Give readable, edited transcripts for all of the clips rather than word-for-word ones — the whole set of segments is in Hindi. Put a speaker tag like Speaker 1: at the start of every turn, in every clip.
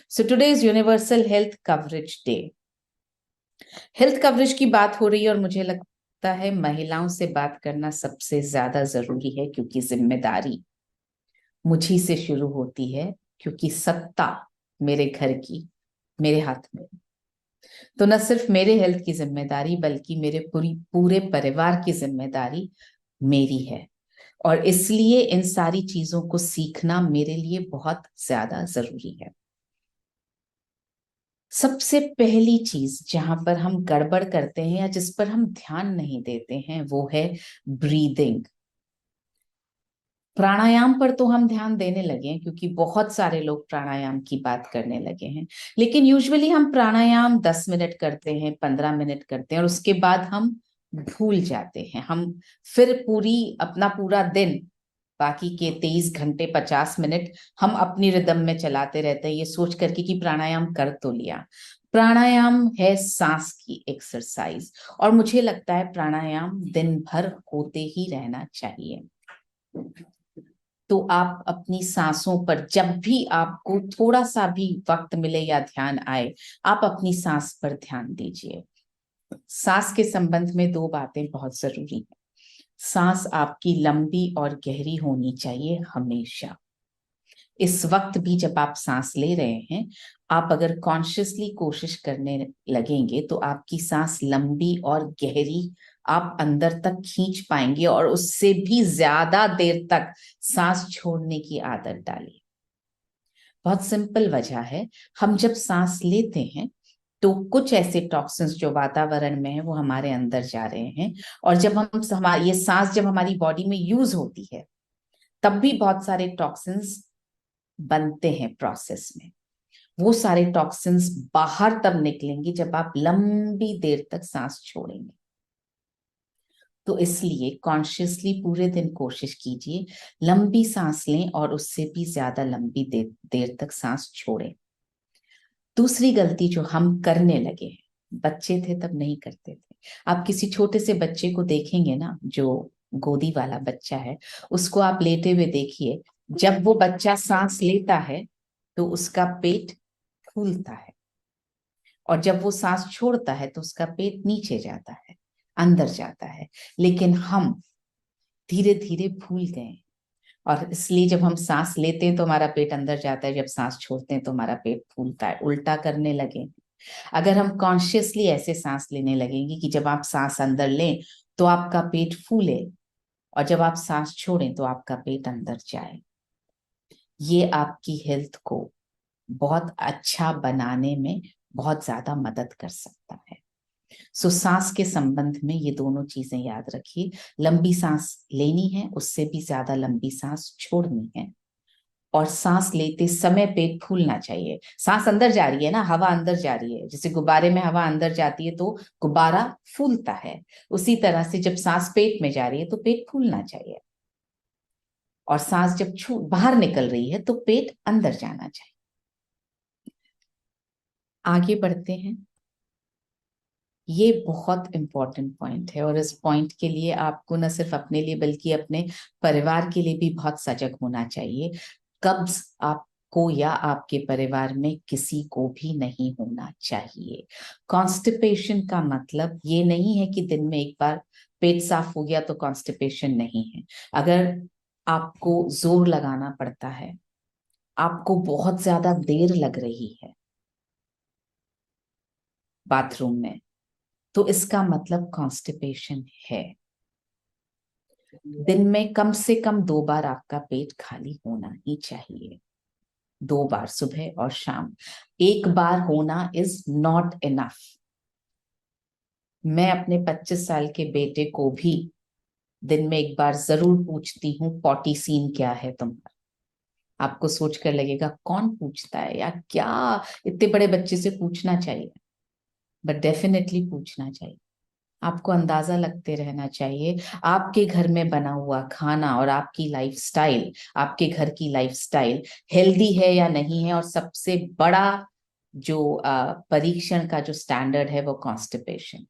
Speaker 1: So today is Universal Health Coverage Day. Health coverage की बात हो रही है और मुझे लगता है महिलाओं से बात करना सबसे ज्यादा जरूरी है, क्योंकि जिम्मेदारी मुझी से शुरू होती है, क्योंकि सत्ता मेरे घर की मेरे हाथ में। तो न सिर्फ मेरे हेल्थ की जिम्मेदारी बल्कि मेरे पूरे परिवार की जिम्मेदारी मेरी है, और इसलिए इन सारी चीजों को सीखना मेरे लिए बहुत ज्यादा जरूरी है। सबसे पहली चीज जहां पर हम गड़बड़ करते हैं या जिस पर हम ध्यान नहीं देते हैं वो है ब्रीदिंग। प्राणायाम पर तो हम ध्यान देने लगे हैं क्योंकि बहुत सारे लोग प्राणायाम की बात करने लगे हैं, लेकिन यूजुअली हम प्राणायाम 10 मिनट करते हैं, 15 मिनट करते हैं और उसके बाद हम भूल जाते हैं। हम फिर अपना पूरा दिन, बाकी के 23 घंटे 50 मिनट हम अपनी रिदम में चलाते रहते हैं, ये सोच करके कि प्राणायाम कर तो लिया। प्राणायाम है सांस की एक्सरसाइज, और मुझे लगता है प्राणायाम दिन भर होते ही रहना चाहिए। तो आप अपनी सांसों पर जब भी आपको थोड़ा सा भी वक्त मिले या ध्यान आए, आप अपनी सांस पर ध्यान दीजिए। सांस के संबंध में दो बातें बहुत जरूरी है। सांस आपकी लंबी और गहरी होनी चाहिए हमेशा। इस वक्त भी जब आप सांस ले रहे हैं, आप अगर कॉन्शियसली कोशिश करने लगेंगे तो आपकी सांस लंबी और गहरी आप अंदर तक खींच पाएंगे, और उससे भी ज्यादा देर तक सांस छोड़ने की आदत डालिए। बहुत सिंपल वजह है, हम जब सांस लेते हैं तो कुछ ऐसे टॉक्सिन्स जो वातावरण में है वो हमारे अंदर जा रहे हैं, और जब ये सांस जब हमारी बॉडी में यूज होती है तब भी बहुत सारे टॉक्सिन्स बनते हैं प्रोसेस में। वो सारे टॉक्सिन्स बाहर तब निकलेंगे जब आप लंबी देर तक सांस छोड़ेंगे। तो इसलिए कॉन्शियसली पूरे दिन कोशिश कीजिए, लंबी सांस लें और उससे भी ज्यादा लंबी देर तक सांस छोड़ें। दूसरी गलती जो हम करने लगे हैं, बच्चे थे तब नहीं करते थे। आप किसी छोटे से बच्चे को देखेंगे ना, जो गोदी वाला बच्चा है, उसको आप लेटे हुए देखिए। जब वो बच्चा सांस लेता है तो उसका पेट फूलता है, और जब वो सांस छोड़ता है तो उसका पेट नीचे जाता है, अंदर जाता है। लेकिन हम धीरे धीरे भूल गए, और इसलिए जब हम सांस लेते हैं तो हमारा पेट अंदर जाता है, जब सांस छोड़ते हैं तो हमारा पेट फूलता है। उल्टा करने लगे। अगर हम कॉन्शियसली ऐसे सांस लेने लगेंगे कि जब आप सांस अंदर लें तो आपका पेट फूले, और जब आप सांस छोड़ें तो आपका पेट अंदर जाए, ये आपकी हेल्थ को बहुत अच्छा बनाने में बहुत ज्यादा मदद कर सकता है। सो सांस के संबंध में ये दोनों चीजें याद रखिए। लंबी सांस लेनी है, उससे भी ज्यादा लंबी सांस छोड़नी है, और सांस लेते समय पेट फूलना चाहिए। सांस अंदर जा रही है ना, हवा अंदर जा रही है, जैसे गुब्बारे में हवा अंदर जाती है तो गुब्बारा फूलता है, उसी तरह से जब सांस पेट में जा रही है तो पेट फूलना चाहिए, और सांस जब बाहर निकल रही है तो पेट अंदर जाना चाहिए। आगे बढ़ते हैं। ये बहुत इंपॉर्टेंट पॉइंट है, और इस पॉइंट के लिए आपको न सिर्फ अपने लिए बल्कि अपने परिवार के लिए भी बहुत सजग होना चाहिए। कब्ज आपको या आपके परिवार में किसी को भी नहीं होना चाहिए। कॉन्स्टिपेशन का मतलब ये नहीं है कि दिन में एक बार पेट साफ हो गया तो कॉन्स्टिपेशन नहीं है। अगर आपको जोर लगाना पड़ता है, आपको बहुत ज्यादा देर लग रही है बाथरूम में, तो इसका मतलब कॉन्स्टिपेशन है। दिन में कम से कम 2 बार आपका पेट खाली होना ही चाहिए, 2 बार, सुबह और शाम। एक बार होना इज नॉट इनफ। मैं अपने 25 साल के बेटे को भी दिन में एक बार जरूर पूछती हूँ, पॉटी सीन क्या है तुम्हारा। आपको सोचकर लगेगा कौन पूछता है या क्या, इतने बड़े बच्चे से पूछना चाहिए, बट डेफिनेटली पूछना चाहिए। आपको अंदाजा लगते रहना चाहिए आपके घर में बना हुआ खाना और आपकी लाइफस्टाइल, आपके घर की लाइफस्टाइल हेल्दी है या नहीं है। और सबसे बड़ा जो परीक्षण का जो स्टैंडर्ड है वो कॉन्स्टिपेशन।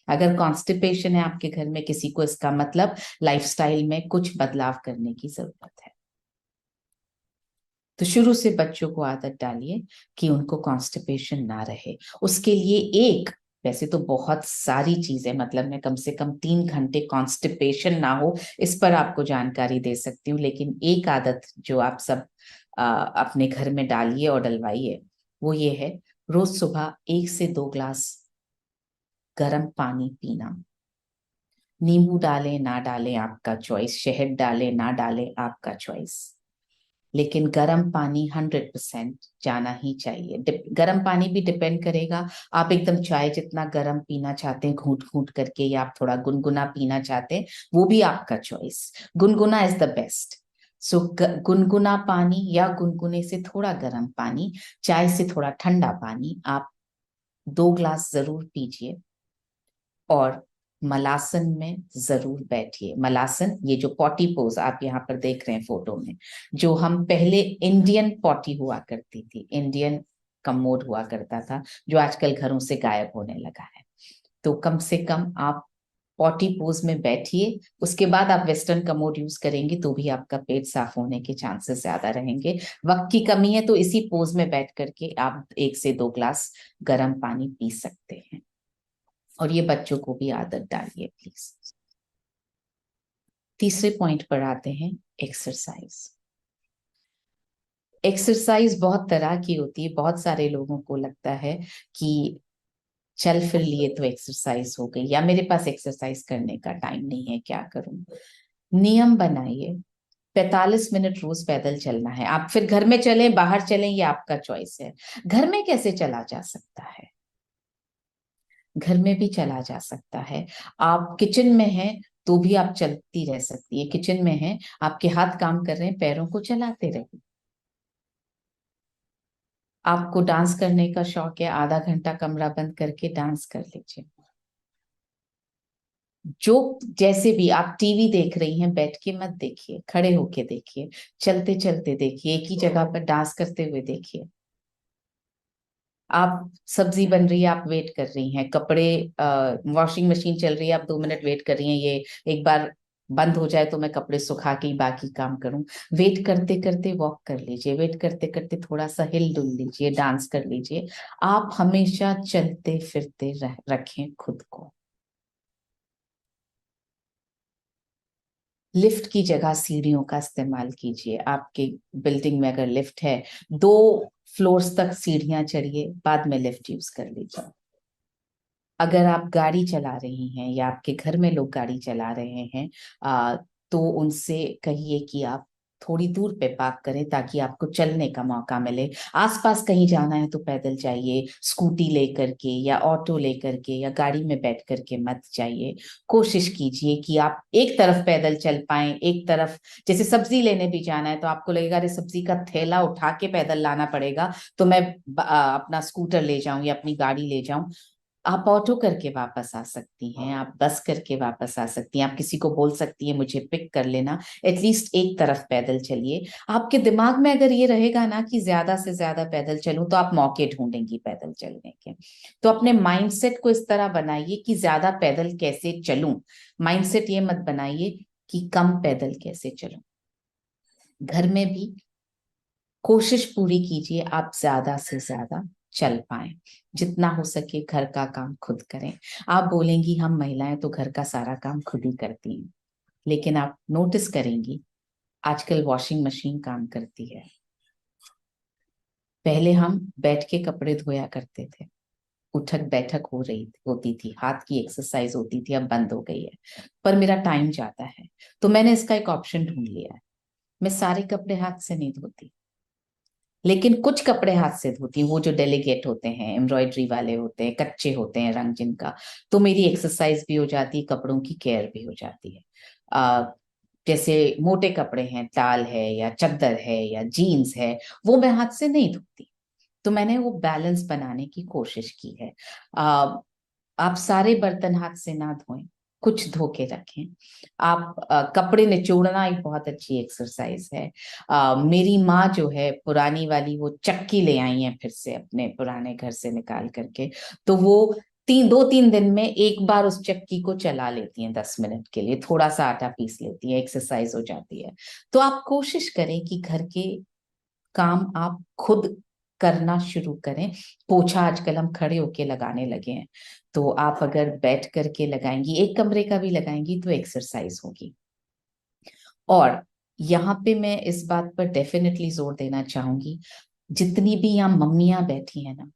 Speaker 1: अगर कॉन्स्टिपेशन है आपके घर में किसी को, इसका मतलब लाइफस्टाइल में कुछ बदलाव करने की जरूरत है। तो शुरू से बच्चों को आदत डालिए कि उनको कॉन्स्टिपेशन ना रहे। उसके लिए एक, वैसे तो बहुत सारी चीजें, मतलब मैं कम से कम 3 घंटे कॉन्स्टिपेशन ना हो इस पर आपको जानकारी दे सकती हूँ, लेकिन एक आदत जो आप सब अपने घर में डालिए और डलवाइए, वो ये है, रोज सुबह 1 से 2 ग्लास गर्म पानी पीना। नींबू डालें ना डालें आपका चॉइस, शहद डालें ना डालें आपका चॉइस, लेकिन गर्म पानी 100% जाना ही चाहिए। गर्म पानी भी डिपेंड करेगा, आप एकदम चाय जितना गर्म पीना चाहते हैं घूंट घूंट करके, या आप थोड़ा गुनगुना पीना चाहते हैं, वो भी आपका चॉइस। गुनगुना इज द बेस्ट। सो गुनगुना पानी या गुनगुने से थोड़ा गर्म पानी, चाय से थोड़ा ठंडा पानी, आप 2 ग्लास जरूर पीजिए। और मलासन में जरूर बैठिए। मलासन, ये जो पॉटी पोज आप यहाँ पर देख रहे हैं फोटो में, जो हम पहले इंडियन पॉटी हुआ करती थी, इंडियन कमोड हुआ करता था, जो आजकल घरों से गायब होने लगा है। तो कम से कम आप पॉटी पोज में बैठिए। उसके बाद आप वेस्टर्न कमोड यूज करेंगे तो भी आपका पेट साफ होने के चांसेस ज्यादा रहेंगे। वक्त की कमी है तो इसी पोज में बैठ करके आप 1 से 2 ग्लास गर्म पानी पी सकते हैं। और ये बच्चों को भी आदत डालिए प्लीज। तीसरे पॉइंट पर आते हैं, एक्सरसाइज। एक्सरसाइज बहुत तरह की होती है। बहुत सारे लोगों को लगता है कि चल फिर लिए तो एक्सरसाइज हो गई, या मेरे पास एक्सरसाइज करने का टाइम नहीं है, क्या करूं। नियम बनाइए, 45 मिनट रोज पैदल चलना है। आप फिर घर में चलें बाहर चलें, ये आपका चॉइस है। घर में कैसे चला जा सकता है? घर में भी चला जा सकता है। आप किचन में हैं तो भी आप चलती रह सकती है। किचन में हैं, आपके हाथ काम कर रहे हैं, पैरों को चलाते रहिए। आपको डांस करने का शौक है, आधा घंटा कमरा बंद करके डांस कर लीजिए। जो जैसे भी आप टीवी देख रही हैं, बैठ के मत देखिए, खड़े होके देखिए, चलते चलते देखिए, एक ही जगह पर डांस करते हुए देखिए। आप सब्जी बन रही है, आप वेट कर रही हैं, कपड़े वॉशिंग मशीन चल रही है, आप 2 मिनट वेट कर रही हैं, ये एक बार बंद हो जाए तो मैं कपड़े सुखा के ही बाकी काम करूं। वेट करते करते वॉक कर लीजिए, वेट करते करते थोड़ा सा हिल डुल लीजिए, डांस कर लीजिए। आप हमेशा चलते फिरते रखें खुद को। लिफ्ट की जगह सीढ़ियों का इस्तेमाल कीजिए। आपके बिल्डिंग में अगर लिफ्ट है, 2 फ्लोर्स तक सीढ़ियां चढ़िए, बाद में लिफ्ट यूज कर लीजिए। अगर आप गाड़ी चला रही हैं या आपके घर में लोग गाड़ी चला रहे हैं, तो उनसे कहिए कि आप थोड़ी दूर पे पार्क करें ताकि आपको चलने का मौका मिले। आसपास कहीं जाना है तो पैदल जाइए, स्कूटी लेकर के या ऑटो लेकर के या गाड़ी में बैठ करके मत जाइए। कोशिश कीजिए कि आप एक तरफ पैदल चल पाएं, एक तरफ। जैसे सब्जी लेने भी जाना है तो आपको लगेगा अरे सब्जी का थैला उठा के पैदल लाना पड़ेगा, तो मैं अपना स्कूटर ले जाऊं या अपनी गाड़ी ले जाऊं। आप ऑटो करके वापस आ सकती हैं, आप बस करके वापस आ सकती हैं, आप किसी को बोल सकती हैं मुझे पिक कर लेना। एटलीस्ट एक तरफ पैदल चलिए। आपके दिमाग में अगर ये रहेगा ना कि ज्यादा से ज्यादा पैदल चलूं, तो आप मौके ढूंढेंगी पैदल चलने के। तो अपने माइंडसेट को इस तरह बनाइए कि ज्यादा पैदल कैसे चलूं। माइंडसेट ये मत बनाइए कि कम पैदल कैसे चलूं। घर में भी कोशिश पूरी कीजिए आप ज्यादा से ज्यादा चल पाए। जितना हो सके घर का काम खुद करें। आप बोलेंगी हम महिलाएं तो घर का सारा काम खुद ही करती हैं, लेकिन आप नोटिस करेंगी आजकल वॉशिंग मशीन काम करती है। पहले हम बैठ के कपड़े धोया करते थे, उठक बैठक हो रही होती थी, हाथ की एक्सरसाइज होती थी, अब बंद हो गई है। पर मेरा टाइम जाता है, तो मैंने इसका एक ऑप्शन ढूंढ लिया है। मैं सारे कपड़े हाथ से नहीं धोती, लेकिन कुछ कपड़े हाथ से धोती हूँ, वो जो डेलिकेट होते हैं, एम्ब्रॉयडरी वाले होते हैं, कच्चे होते हैं रंग जिनका। तो मेरी एक्सरसाइज भी हो जाती है, कपड़ों की केयर भी हो जाती है। आ, जैसे मोटे कपड़े हैं, टाल है या चद्दर है या जीन्स है, वो मैं हाथ से नहीं धोती। तो मैंने वो बैलेंस बनाने की कोशिश की है। आप सारे बर्तन हाथ से ना धोएं, कुछ धो के रखें। आप कपड़े निचोड़ना एक बहुत अच्छी एक्सरसाइज है। मेरी माँ जो है पुरानी वाली, वो चक्की ले आई है फिर से अपने पुराने घर से निकाल करके। तो वो 2-3 दिन में एक बार उस चक्की को चला लेती हैं, 10 मिनट के लिए थोड़ा सा आटा पीस लेती है, एक्सरसाइज हो जाती है। तो आप कोशिश करें कि घर के काम आप खुद करना शुरू करें। पोछा आजकल हम खड़े होके लगाने लगे हैं, तो आप अगर बैठ करके लगाएंगी, एक कमरे का भी लगाएंगी, तो एक्सरसाइज होगी। और यहाँ पे मैं इस बात पर डेफिनेटली जोर देना चाहूंगी, जितनी भी यहाँ मम्मियां बैठी हैं ना,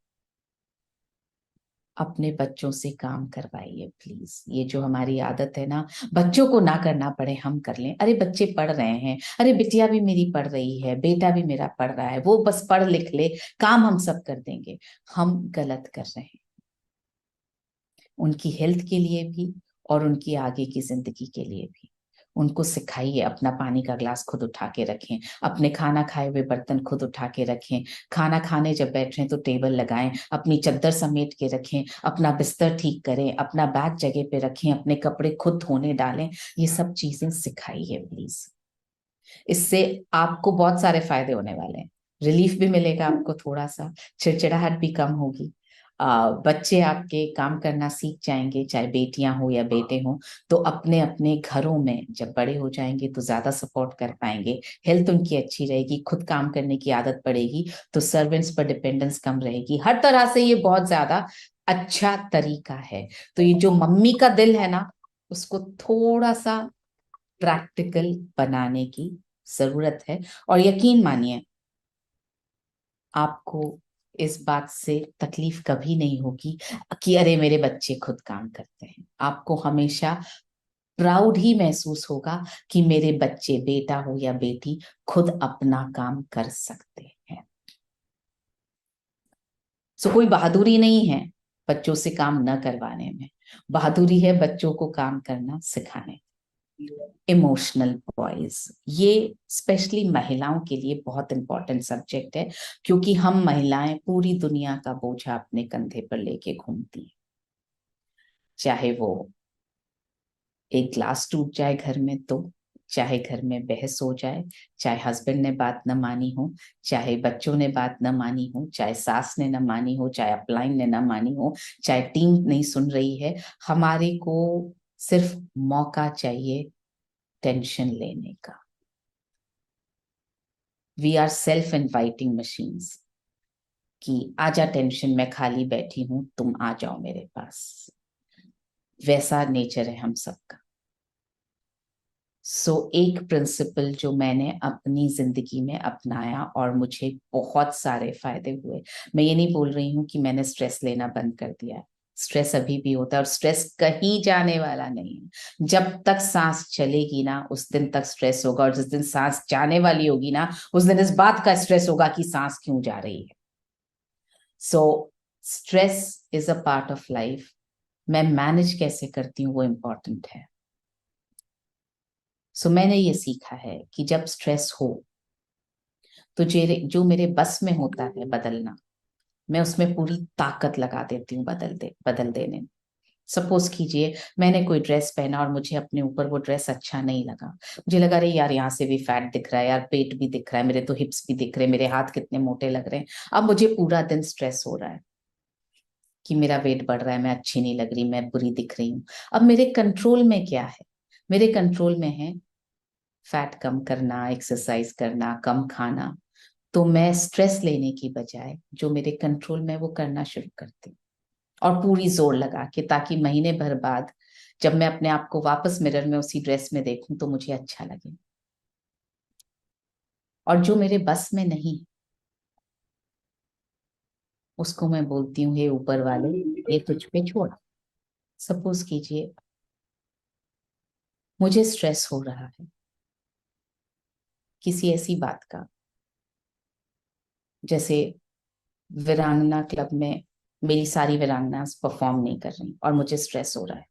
Speaker 1: अपने बच्चों से काम करवाइए प्लीज। ये जो हमारी आदत है ना, बच्चों को ना करना पड़े हम कर लें, अरे बच्चे पढ़ रहे हैं, अरे बिटिया भी मेरी पढ़ रही है, बेटा भी मेरा पढ़ रहा है, वो बस पढ़ लिख ले, काम हम सब कर देंगे। हम गलत कर रहे हैं, उनकी हेल्थ के लिए भी और उनकी आगे की जिंदगी के लिए भी। उनको सिखाइए अपना पानी का ग्लास खुद उठा के रखें, अपने खाना खाए हुए बर्तन खुद उठा के रखें, खाना खाने जब बैठ रहे हैं तो टेबल लगाएं, अपनी चद्दर समेट के रखें, अपना बिस्तर ठीक करें, अपना बैग जगह पे रखें, अपने कपड़े खुद धोने डालें। ये सब चीजें सिखाइए प्लीज। इससे आपको बहुत सारे फायदे होने वाले हैं। रिलीफ भी मिलेगा आपको थोड़ा सा, चिड़चिड़ाहट भी कम होगी। बच्चे आपके काम करना सीख जाएंगे, चाहे बेटियां हो या बेटे हो, तो अपने अपने घरों में जब बड़े हो जाएंगे तो ज्यादा सपोर्ट कर पाएंगे, हेल्थ उनकी अच्छी रहेगी, खुद काम करने की आदत पड़ेगी, तो सर्वेंट्स पर डिपेंडेंस कम रहेगी। हर तरह से ये बहुत ज्यादा अच्छा तरीका है। तो ये जो मम्मी का दिल है ना, उसको थोड़ा सा प्रैक्टिकल बनाने की जरूरत है। और यकीन मानिए, आपको इस बात से तकलीफ कभी नहीं होगी कि अरे मेरे बच्चे खुद काम करते हैं। आपको हमेशा प्राउड ही महसूस होगा कि मेरे बच्चे, बेटा हो या बेटी, खुद अपना काम कर सकते हैं। सो कोई बहादुरी नहीं है बच्चों से काम न करवाने में, बहादुरी है बच्चों को काम करना सिखाने। इमोशनल बॉयज, ये स्पेशली महिलाओं के लिए बहुत इंपॉर्टेंट सब्जेक्ट है, क्योंकि हम महिलाएं पूरी दुनिया का बोझा अपने कंधे पर लेके घूमती हैं। चाहे वो एक ग्लास टूट जाए घर में तो, चाहे घर में बहस हो जाए, चाहे हस्बैंड ने बात न मानी हो, चाहे बच्चों ने बात न मानी हो, चाहे सास ने न मानी हो, चाहे अपलाइन ने न मानी हो, चाहे टीम नहीं सुन रही है, हमारे को सिर्फ मौका चाहिए टेंशन लेने का। We are self inviting machines, कि आजा टेंशन, मैं खाली बैठी हूं, तुम आ जाओ मेरे पास। वैसा नेचर है हम सबका। एक प्रिंसिपल जो मैंने अपनी जिंदगी में अपनाया और मुझे बहुत सारे फायदे हुए, मैं ये नहीं बोल रही हूँ कि मैंने स्ट्रेस लेना बंद कर दिया है। स्ट्रेस अभी भी होता है और स्ट्रेस कहीं जाने वाला नहीं है। जब तक सांस चलेगी ना, उस दिन तक स्ट्रेस होगा, और जिस दिन सांस जाने वाली होगी ना, उस दिन इस बात का स्ट्रेस होगा कि सांस क्यों जा रही है। So stress is a part of life. मैं मैनेज कैसे करती हूँ वो इम्पोर्टेंट है। मैंने ये सीखा है कि जब स्ट्रेस हो तो जो मेरे बस में होता है बदलना, मैं उसमें पूरी ताकत लगा देती हूँ बदल देने में। सपोज कीजिए, मैंने कोई ड्रेस पहना और मुझे अपने ऊपर वो ड्रेस अच्छा नहीं लगा। मुझे लगा अरे यार, यहाँ से भी फैट दिख रहा है यार, पेट भी दिख रहा है, मेरे तो हिप्स भी दिख रहे हैं, मेरे हाथ कितने मोटे लग रहे हैं। अब मुझे पूरा दिन स्ट्रेस हो रहा है कि मेरा वेट बढ़ रहा है, मैं अच्छी नहीं लग रही, मैं बुरी दिख रही हूँ। अब मेरे कंट्रोल में क्या है? मेरे कंट्रोल में है फैट कम करना, एक्सरसाइज करना, कम खाना। तो मैं स्ट्रेस लेने की बजाय जो मेरे कंट्रोल में वो करना शुरू करती हूँ, और पूरी जोर लगा के, ताकि महीने भर बाद जब मैं अपने आप को वापस मिरर में उसी ड्रेस में देखूं तो मुझे अच्छा लगे। और जो मेरे बस में नहीं, उसको मैं बोलती हूँ हे ऊपर वाले, ये तुझ पे छोड़। सपोज कीजिए, मुझे स्ट्रेस हो रहा है किसी ऐसी बात का, जैसे वीरांगना क्लब में मेरी सारी वीरांगना परफॉर्म नहीं कर रही और मुझे स्ट्रेस हो रहा है।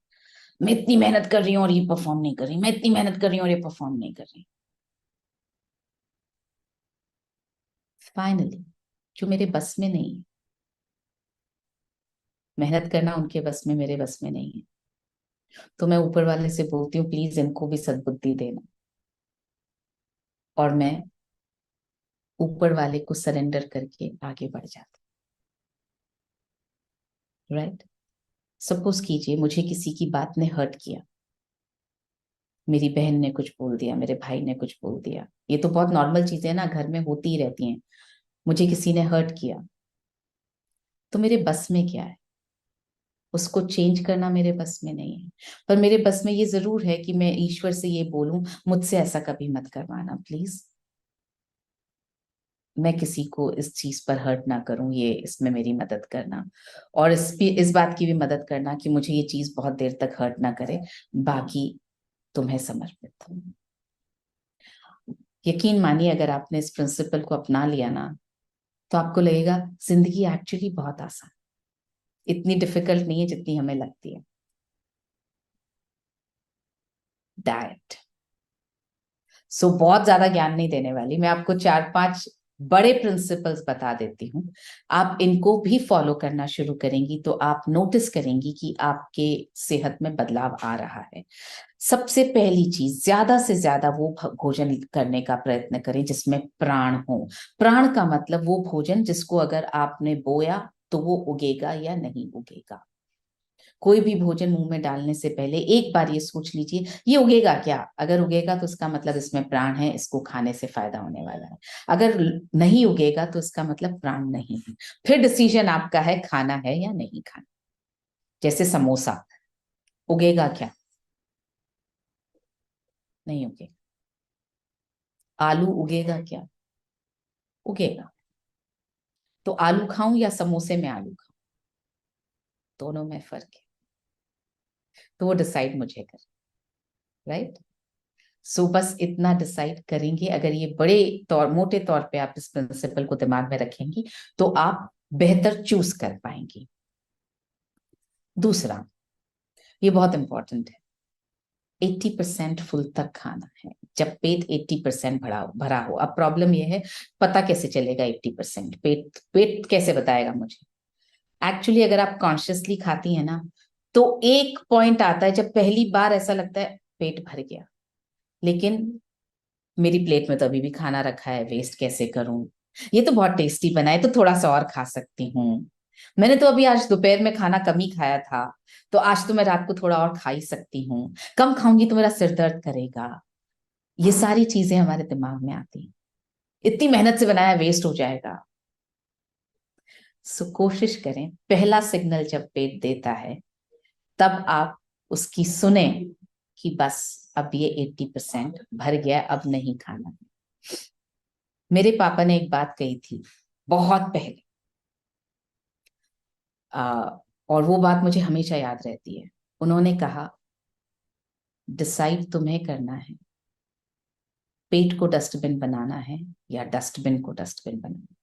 Speaker 1: मैं इतनी मेहनत कर रही हूँ और ये परफॉर्म नहीं कर रही, मैं इतनी मेहनत कर रही हूँ और ये परफॉर्म नहीं कर रही। फाइनली, जो मेरे बस में नहीं है, मेहनत करना उनके बस में, मेरे बस में नहीं है, तो मैं ऊपर वाले से बोलती हूँ प्लीज इनको भी सद्बुद्धि देना। और मैं ऊपर वाले को सरेंडर करके आगे बढ़ जाती हूँ। राइट? सपोज कीजिए मुझे किसी की बात ने हर्ट किया, मेरी बहन ने कुछ बोल दिया, मेरे भाई ने कुछ बोल दिया, ये तो बहुत नॉर्मल चीजें ना, घर में होती ही रहती हैं। मुझे किसी ने हर्ट किया, तो मेरे बस में क्या है? उसको चेंज करना मेरे बस में नहीं है। पर मेरे बस में ये जरूर है कि मैं ईश्वर से ये बोलूं, मुझसे ऐसा कभी मत करवाना प्लीज। मैं किसी को इस चीज पर हर्ट ना करूं, ये इसमें मेरी मदद करना। और इस बात की भी मदद करना कि मुझे ये चीज बहुत देर तक हर्ट ना करे। बाकी तुम्हें समर्पित हूं। यकीन मानिए, अगर आपने इस प्रिंसिपल को अपना लिया ना, तो आपको लगेगा जिंदगी एक्चुअली बहुत आसान, इतनी डिफिकल्ट नहीं है जितनी हमें लगती है। डाइट। बहुत ज्यादा ज्ञान नहीं देने वाली मैं आपको, 4-5 बड़े प्रिंसिपल्स बता देती हूँ। आप इनको भी फॉलो करना शुरू करेंगी तो आप नोटिस करेंगी कि आपके सेहत में बदलाव आ रहा है। सबसे पहली चीज, ज्यादा से ज्यादा वो भोजन करने का प्रयत्न करें जिसमें प्राण हो। प्राण का मतलब वो भोजन जिसको अगर आपने बोया तो वो उगेगा या नहीं उगेगा। कोई भी भोजन मुंह में डालने से पहले एक बार ये सोच लीजिए, ये उगेगा क्या? अगर उगेगा तो इसका मतलब इसमें प्राण है, इसको खाने से फायदा होने वाला है। अगर नहीं उगेगा तो इसका मतलब प्राण नहीं है। फिर डिसीजन आपका है, खाना है या नहीं खाना। जैसे समोसा, उगेगा क्या? नहीं उगेगा। आलू उगेगा क्या? उगेगा। तो आलू खाऊं या समोसे में आलू खाऊं? दोनों में फर्क है। तो वो डिसाइड मुझे कर, राइट। बस इतना डिसाइड करेंगे, अगर ये बड़े मोटे तौर पे आप इस प्रिंसिपल को दिमाग में रखेंगी तो आप बेहतर चूज कर पाएंगी। दूसरा, ये बहुत इंपॉर्टेंट है, 80% फुल तक खाना है। जब पेट 80% भरा भरा हो, अब प्रॉब्लम ये है, पता कैसे चलेगा 80%? पेट पेट कैसे बताएगा मुझे? एक्चुअली अगर आप कॉन्शियसली खाती है ना, तो एक पॉइंट आता है जब पहली बार ऐसा लगता है पेट भर गया, लेकिन मेरी प्लेट में तो अभी भी खाना रखा है, वेस्ट कैसे करूं? ये तो बहुत टेस्टी बना है, तो थोड़ा सा और खा सकती हूँ। मैंने तो अभी आज दोपहर में खाना कम ही खाया था, तो आज तो मैं रात को थोड़ा और खा ही सकती हूँ। कम खाऊंगी तो मेरा सिर दर्द करेगा। ये सारी चीजें हमारे दिमाग में आती हैं। इतनी मेहनत से बनाया, वेस्ट हो जाएगा। कोशिश करें, पहला सिग्नल जब पेट देता है तब आप उसकी सुने कि बस अब ये 80% भर गया, अब नहीं खाना। मेरे पापा ने एक बात कही थी बहुत पहले, आ, और वो बात मुझे हमेशा याद रहती है। उन्होंने कहा, डिसाइड तुम्हें करना है, पेट को डस्टबिन बनाना है या डस्टबिन को डस्टबिन बनाना है।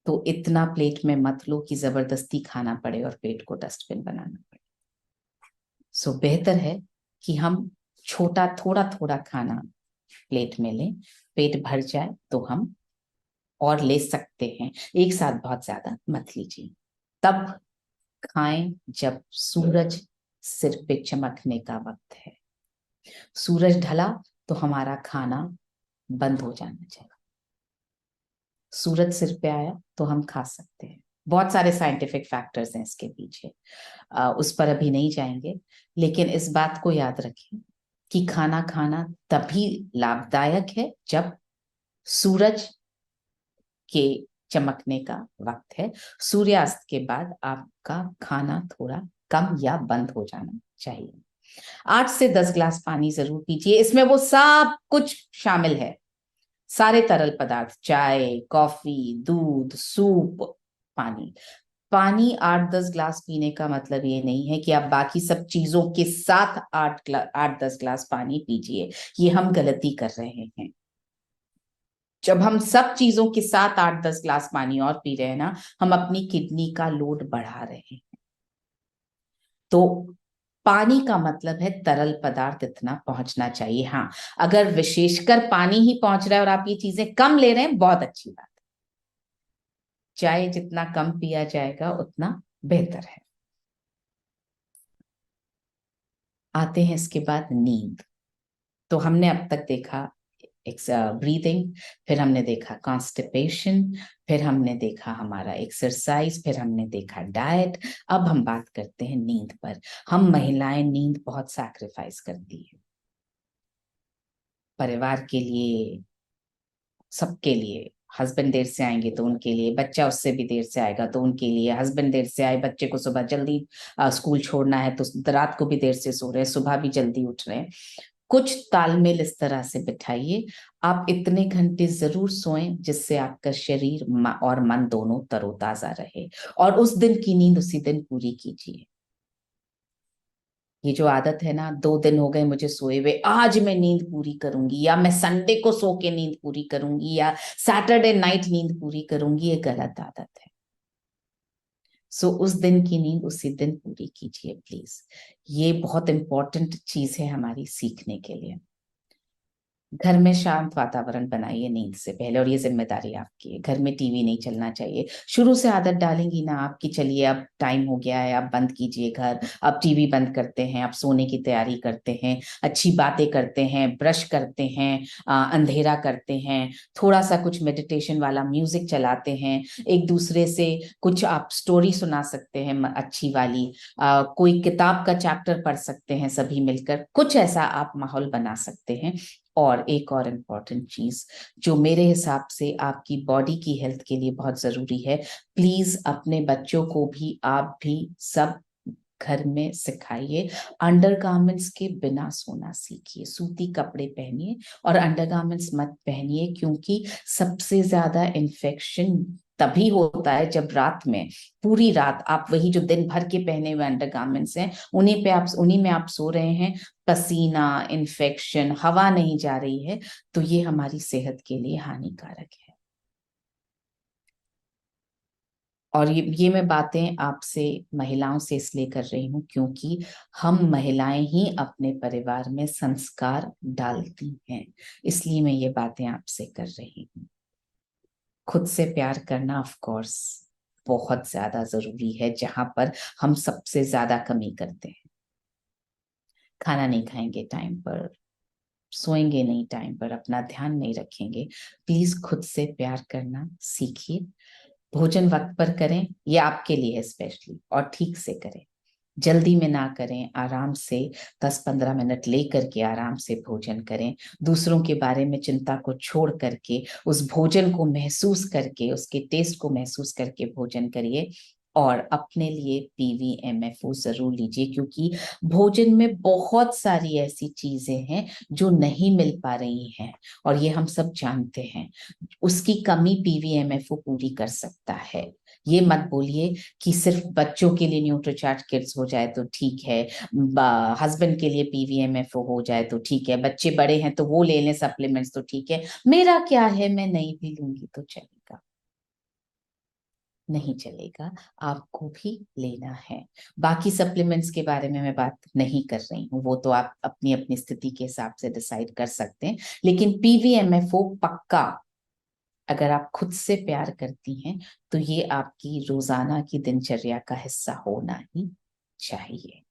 Speaker 1: तो इतना प्लेट में मत लो कि जबरदस्ती खाना पड़े और पेट को डस्टबिन बनाना पड़े। बेहतर है कि हम छोटा थोड़ा थोड़ा खाना प्लेट में लें, पेट भर जाए तो हम और ले सकते हैं, एक साथ बहुत ज्यादा मत लीजिए। तब खाएं जब सूरज सिर पे चमकने का वक्त है। सूरज ढला तो हमारा खाना बंद हो जाना चाहिए। सूरज सिर पे आया तो हम खा सकते हैं। बहुत सारे साइंटिफिक फैक्टर्स हैं इसके पीछे, उस पर अभी नहीं जाएंगे। लेकिन इस बात को याद रखें कि खाना खाना तभी लाभदायक है जब सूरज के चमकने का वक्त है। सूर्यास्त के बाद आपका खाना थोड़ा कम या बंद हो जाना चाहिए। 8 से 10 ग्लास पानी जरूर पीजिए, इसमें वो सब कुछ शामिल है, सारे तरल पदार्थ, चाय, कॉफी, दूध, सूप, पानी। पानी 8-10 ग्लास पीने का मतलब ये नहीं है कि आप बाकी सब चीजों के साथ 8-10 ग्लास पानी पीजिए। ये हम गलती कर रहे हैं। जब हम सब चीजों के साथ 8-10 ग्लास पानी और पी रहे हैं ना, हम अपनी किडनी का लोड बढ़ा रहे हैं। तो पानी का मतलब है तरल पदार्थ इतना पहुंचना चाहिए। हाँ, अगर विशेषकर पानी ही पहुंच रहा है और आप ये चीजें कम ले रहे हैं, बहुत अच्छी बात है। चाय जितना कम पिया जाएगा उतना बेहतर है। आते हैं इसके बाद नींद। तो हमने अब तक देखा ब्रीदिंग, फिर हमने देखा कॉन्स्टिपेशन, फिर हमने देखा हमारा एक्सरसाइज, फिर हमने देखा डाइट। अब हम बात करते हैं नींद पर। हम महिलाएं नींद बहुत सैक्रिफाइस करती है, परिवार के लिए, सबके लिए। हस्बैंड देर से आएंगे तो उनके लिए, बच्चा उससे भी देर से आएगा तो उनके लिए, हस्बैंड देर से आए, बच्चे को सुबह जल्दी स्कूल छोड़ना है तो रात को भी देर से सो रहे हैं, सुबह भी जल्दी उठ रहे हैं। कुछ तालमेल इस तरह से बिठाइए, आप इतने घंटे जरूर सोएं जिससे आपका शरीर और मन दोनों तरोताजा रहे, और उस दिन की नींद उसी दिन पूरी कीजिए। ये जो आदत है ना, 2 दिन हो गए मुझे सोए हुए, आज मैं नींद पूरी करूंगी, या मैं संडे को सो के नींद पूरी करूंगी, या सैटरडे नाइट नींद पूरी करूंगी, ये गलत आदत है। सो उस दिन की नींद उसी दिन पूरी कीजिए प्लीज। ये बहुत इंपॉर्टेंट चीज है हमारी सीखने के लिए। घर में शांत वातावरण बनाइए नींद से पहले, और ये जिम्मेदारी आपकी है। घर में टीवी नहीं चलना चाहिए। शुरू से आदत डालेंगी ना आपकी, चलिए अब टाइम हो गया है, आप बंद कीजिए घर, अब टीवी बंद करते हैं, आप सोने की तैयारी करते हैं, अच्छी बातें करते हैं, ब्रश करते हैं, अंधेरा करते हैं, थोड़ा सा कुछ मेडिटेशन वाला म्यूजिक चलाते हैं, एक दूसरे से कुछ आप स्टोरी सुना सकते हैं अच्छी वाली, कोई किताब का चैप्टर पढ़ सकते हैं सभी मिलकर, कुछ ऐसा आप माहौल बना सकते हैं। और एक और इम्पॉर्टेंट चीज जो मेरे हिसाब से आपकी बॉडी की हेल्थ के लिए बहुत जरूरी है, प्लीज अपने बच्चों को भी आप भी सब घर में सिखाइए, अंडरगारमेंट्स के बिना सोना सीखिए। सूती कपड़े पहनिए और अंडरगारमेंट्स मत पहनिए, क्योंकि सबसे ज्यादा इन्फेक्शन तभी होता है जब रात में, पूरी रात आप वही जो दिन भर के पहने हुए अंडरगारमेंट्स हैं उन्हीं में आप सो रहे हैं, पसीना, इन्फेक्शन, हवा नहीं जा रही है, तो ये हमारी सेहत के लिए हानिकारक है। और ये मैं बातें आपसे, महिलाओं से इसलिए कर रही हूँ क्योंकि हम महिलाएं ही अपने परिवार में संस्कार डालती हैं, इसलिए मैं ये बातें आपसे कर रही हूँ। खुद से प्यार करना ऑफ कोर्स बहुत ज्यादा जरूरी है, जहां पर हम सबसे ज्यादा कमी करते हैं। खाना नहीं खाएंगे टाइम पर, सोएंगे नहीं टाइम पर, अपना ध्यान नहीं रखेंगे, प्लीज खुद से प्यार करना सीखिए। भोजन वक्त पर करें, ये आपके लिए है स्पेशली, और ठीक से करें, जल्दी में ना करें, आराम से 10-15 मिनट लेकर के आराम से भोजन करें। दूसरों के बारे में चिंता को छोड़ करके उस भोजन को महसूस करके, उसके टेस्ट को महसूस करके भोजन करिए। और अपने लिए PVMFO जरूर लीजिए, क्योंकि भोजन में बहुत सारी ऐसी चीजें हैं जो नहीं मिल पा रही हैं, और ये हम सब जानते हैं। उसकी कमी PVMFO पूरी कर सकता है। ये मत बोलिए कि सिर्फ बच्चों के लिए न्यूट्रीचार्ट किड्स हो जाए तो ठीक है, हस्बैंड के लिए PVMFO हो जाए तो ठीक है, बच्चे बड़े हैं तो वो ले लें सप्लीमेंट्स तो ठीक है, मेरा क्या है, मैं नहीं भी लूंगी तो चलेगा। नहीं चलेगा, आपको भी लेना है। बाकी सप्लीमेंट्स के बारे में मैं बात नहीं कर रही हूँ, वो तो आप अपनी अपनी स्थिति के हिसाब से डिसाइड कर सकते हैं, लेकिन PVMFO पक्का, अगर आप खुद से प्यार करती हैं तो ये आपकी रोजाना की दिनचर्या का हिस्सा होना ही चाहिए।